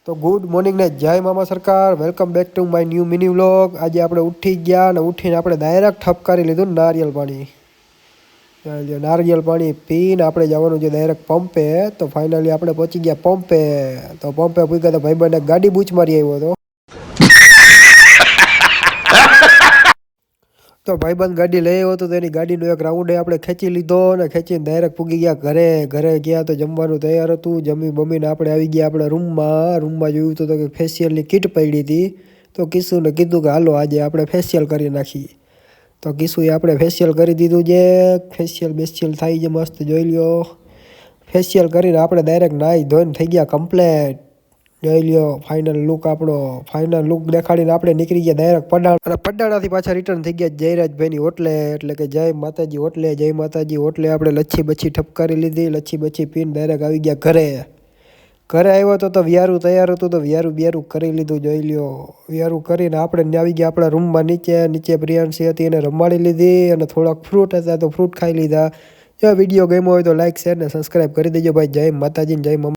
તો good morning ને જય મામા સરકાર, welcome back to my new mini vlog. આજે આપણે ઉઠી ગયા અને ઉઠીને આપણે ડાયરેક્ટ ઠપકારી લીધું નારિયેલ પાણી। નારિયેલ પાણી પીને આપણે જવાનું છે ડાયરેક્ટ પંપે। તો ફાઇનલી આપણે પહોંચી ગયા પંપે। તો પંપે પૂગ્યા તો ભાઈબંધને ગાડી બૂચ મારી આવ્યો હતો। તો ભાઈબંધ ગાડી લઈ આવ્યો હતો તો એની ગાડીનો એક રાઉન્ડે આપણે ખેંચી લીધો અને ખેંચીને ડાયરેક્ટ પૂગી ગયા ઘરે। ઘરે ગયા તો જમવાનું તૈયાર હતું। જમી બમીને આપણે આવી ગયા આપણા રૂમમાં જોયું તો કે ફેશિયલની કિટ પડી હતી। તો કિશુને કીધું કે હાલો આજે આપણે ફેશિયલ કરી નાખીએ। તો કિશુએ આપણે ફેશિયલ કરી દીધું છે। ફેશિયલ બેશિયલ થાય છે મસ્ત, જોઈ લ્યો। ફેશિયલ કરીને આપણે ડાયરેક્ટ નાહી ધોઈને થઈ ગયા કમ્પ્લેટ। જોઈ લ્યો ફાઇનલ લુક આપણો। ફાઇનલ લુક દેખાડીને આપણે નીકળી ગયા ડાયરેક્ટ પડાણ, અને પડાણાથી પાછા રિટર્ન થઈ ગયા જયરાજભાઈની હોટલે, એટલે કે જય માતાજી હોટલે। જય માતાજી હોટલે આપણે લચ્છી બચ્છી ઠપકારી લીધી। લચ્છી બચ્છી પીને ડાયરેક્ટ આવી ગયા ઘરે। ઘરે આવ્યો તો વ્યારું તૈયાર હતું, તો વ્યારું કરી લીધું, જોઈ લ્યો। વ્યારું કરીને આપણે આવી ગયા આપણા રૂમમાં નીચે પ્રિયાંશી હતી એને રમાડી લીધી, અને થોડાક ફ્રૂટ હતા તો ફ્રૂટ ખાઈ લીધા। જો વિડીયો ગમ્યો હોય તો લાઈક શેર ને સબસ્ક્રાઈબ કરી દેજો ભાઈ। જય માતાજી, જય મમ્મી।